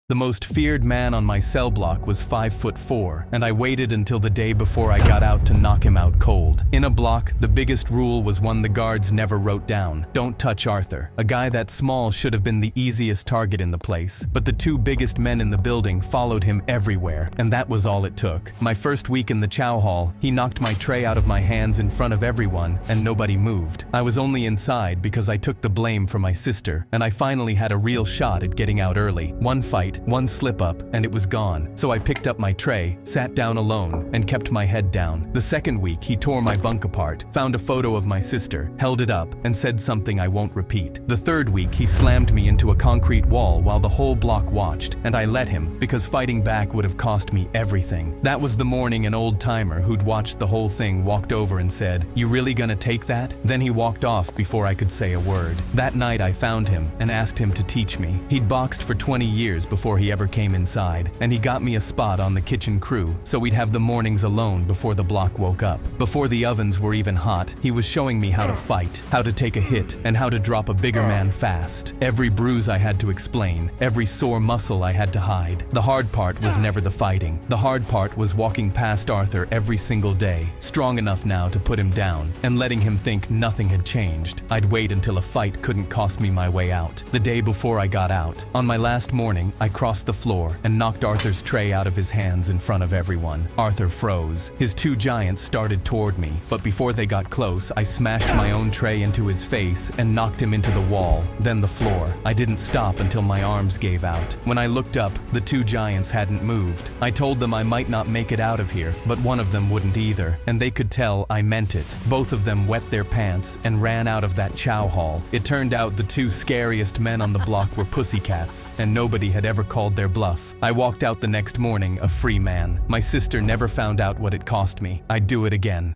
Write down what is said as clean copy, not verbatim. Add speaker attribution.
Speaker 1: The most feared man on my cell block was 5'4", and I waited until the day before I got out to knock him out cold. In a block, the biggest rule was one the guards never wrote down: don't touch Arthur. A guy that small should have been the easiest target in the place, but the two biggest men in the building followed him everywhere, and that was all it took. My first week in the chow hall, he knocked my tray out of my hands in front of everyone, and nobody moved. I was only inside because I took the blame for my sister, and I finally had a real shot at getting out early. One fight, one slip-up, and it was gone. So I picked up my tray, sat down alone, and kept my head down. The second week, he tore my bunk apart, found a photo of my sister, held it up, and said something I won't repeat. The third week, he slammed me into a concrete wall while the whole block watched, and I let him, because fighting back would have cost me everything. That was the morning an old-timer who'd watched the whole thing walked over and said, "You really gonna take that?" Then he walked off before I could say a word. That night, I found him and asked him to teach me. He'd boxed for 20 years before he ever came inside, and he got me a spot on the kitchen crew so we'd have the mornings alone before the block woke up. Before the ovens were even hot, he was showing me how to fight, how to take a hit, and how to drop a bigger man fast. Every bruise I had to explain, every sore muscle I had to hide. The hard part was never the fighting. The hard part was walking past Arthur every single day, strong enough now to put him down, and letting him think nothing had changed. I'd wait until a fight couldn't cost me my way out. The day before I got out, on my last morning, I crossed the floor and knocked Arthur's tray out of his hands in front of everyone. Arthur froze. His two giants started toward me, but before they got close, I smashed my own tray into his face and knocked him into the wall, then the floor. I didn't stop until my arms gave out. When I looked up, the two giants hadn't moved. I told them I might not make it out of here, but one of them wouldn't either, and they could tell I meant it. Both of them wet their pants and ran out of that chow hall. It turned out the two scariest men on the block were pussycats, and nobody had ever called their bluff. I walked out the next morning a free man. My sister never found out what it cost me. I'd do it again.